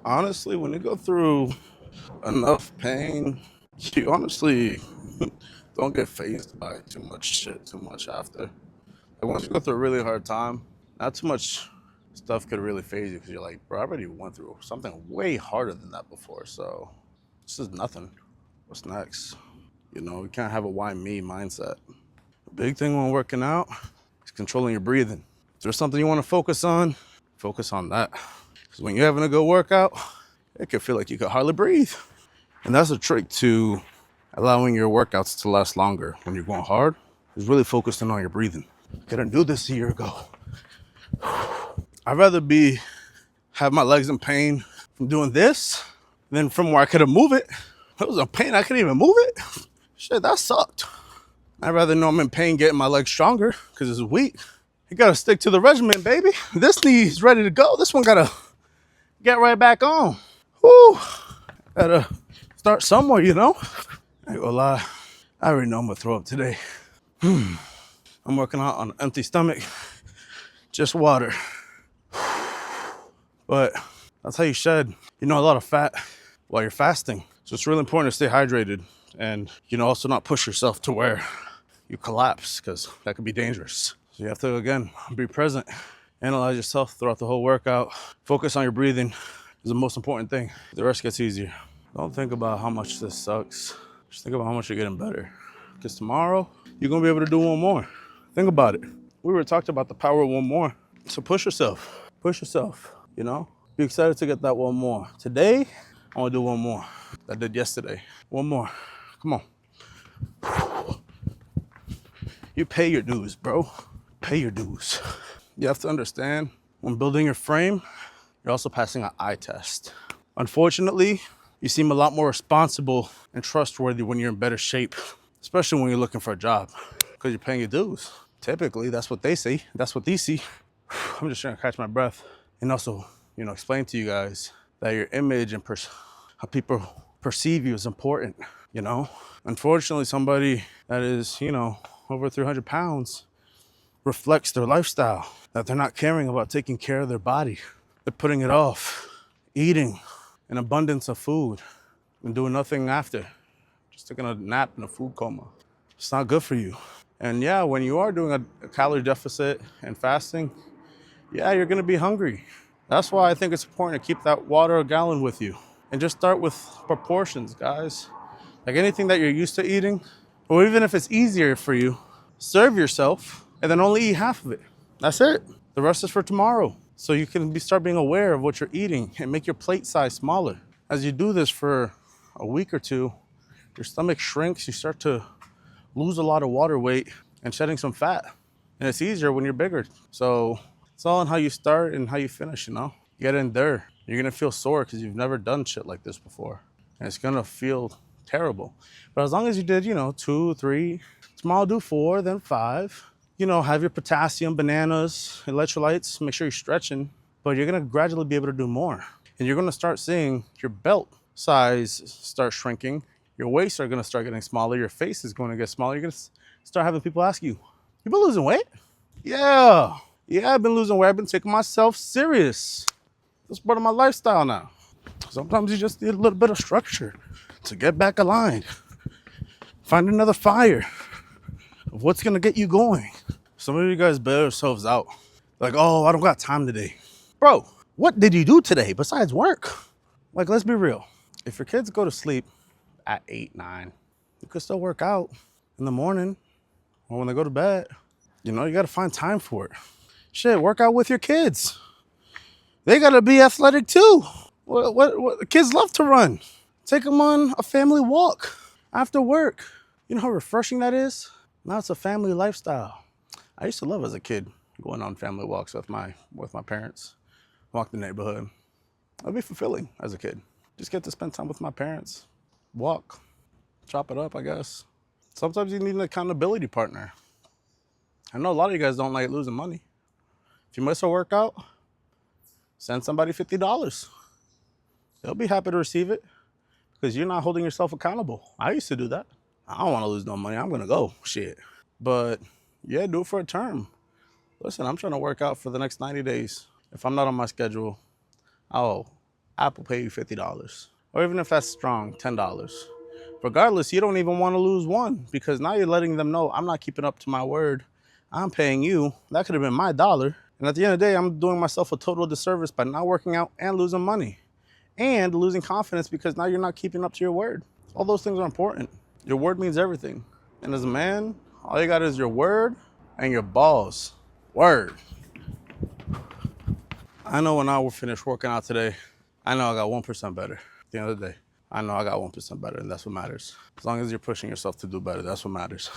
Honestly, when you go through enough pain, you honestly don't get phased by too much shit too much after. Like once you go through a really hard time, not too much stuff could really phase you because you're like, bro, I already went through something way harder than that before. So this is nothing. What's next? You can't have a why me mindset. The big thing when working out is controlling your breathing. If there's something you want to focus on that. Because when you're having a good workout, it can feel like you can hardly breathe. And that's a trick to allowing your workouts to last longer when you're going hard, is really focusing on your breathing. Couldn't do this a year ago. I'd rather have my legs in pain from doing this than from where I couldn't move it. It was in pain, I couldn't even move it. Shit, that sucked. I'd rather know I'm in pain getting my legs stronger because it's weak. You gotta stick to the regimen, baby. This knee's ready to go. This one gotta get right back on. Whoo! Gotta start somewhere, I ain't gonna lie. I already know I'm gonna throw up today. I'm working out on an empty stomach, just water. But that's how you shed, a lot of fat while you're fasting. So it's really important to stay hydrated and, also not push yourself to where you collapse because that could be dangerous. So you have to, again, be present, analyze yourself throughout the whole workout, focus on your breathing is the most important thing. The rest gets easier. Don't think about how much this sucks. Just think about how much you're getting better. Because tomorrow, you're going to be able to do one more. Think about it. We were talking about the power of one more. So push yourself. Push yourself, Be excited to get that one more. Today, I want to do one more. I did yesterday. One more. Come on. You pay your dues, bro. Pay your dues. You have to understand, when building your frame, you're also passing an eye test. Unfortunately, you seem a lot more responsible and trustworthy when you're in better shape, especially when you're looking for a job, because you're paying your dues. Typically, that's what they see. That's what they see. I'm just trying to catch my breath and also, explain to you guys that your image and how people perceive you is important, Unfortunately, somebody that is, over 300 pounds reflects their lifestyle, that they're not caring about taking care of their body. They're putting it off, eating an abundance of food and doing nothing after, just taking a nap in a food coma. It's not good for you. And yeah, when you are doing a calorie deficit and fasting, yeah, you're gonna be hungry. That's why I think it's important to keep that water a gallon with you and just start with proportions, guys. Like anything that you're used to eating, or even if it's easier for you, serve yourself and then only eat half of it. That's it. The rest is for tomorrow. So you can start being aware of what you're eating and make your plate size smaller. As you do this for a week or two, your stomach shrinks, you start to lose a lot of water weight and shedding some fat. And it's easier when you're bigger. So it's all in how you start and how you finish, You gotta endure. You're gonna feel sore because you've never done shit like this before. And it's gonna feel terrible. But as long as you did, 2, 3, tomorrow do 4, then 5. Have your potassium, bananas, electrolytes, make sure you're stretching, but you're gonna gradually be able to do more. And you're gonna start seeing your belt size start shrinking, your waists are gonna start getting smaller, your face is gonna get smaller, you're gonna start having people ask you, you been losing weight? Yeah, I've been losing weight, I've been taking myself serious. That's part of my lifestyle now. Sometimes you just need a little bit of structure to get back aligned. Find another fire of what's gonna get you going. Some of you guys bail yourselves out. Like, oh, I don't got time today. Bro, what did you do today besides work? Like, let's be real. If your kids go to sleep at 8, 9, you could still work out in the morning or when they go to bed. You gotta find time for it. Shit, work out with your kids. They gotta be athletic too. What kids love to run. Take them on a family walk after work. You know how refreshing that is? Now it's a family lifestyle. I used to love as a kid going on family walks with my parents, walk the neighborhood. It'd be fulfilling as a kid. Just get to spend time with my parents, walk, chop it up, I guess. Sometimes you need an accountability partner. I know a lot of you guys don't like losing money. If you miss a workout, send somebody $50. They'll be happy to receive it because you're not holding yourself accountable. I used to do that. I don't want to lose no money. I'm going to go. Shit. But yeah, do it for a term. Listen, I'm trying to work out for the next 90 days. If I'm not on my schedule, I'll Apple pay you $50. Or even if that's strong, $10. Regardless, you don't even want to lose one because now you're letting them know I'm not keeping up to my word. I'm paying you. That could have been my dollar. And at the end of the day, I'm doing myself a total disservice by not working out and losing money and losing confidence because now you're not keeping up to your word. All those things are important. Your word means everything. And as a man, all you got is your word and your balls. Word. I know when I will finish working out today, I know I got 1% better at the end of the day. I know I got 1% better, and that's what matters. As long as you're pushing yourself to do better, that's what matters.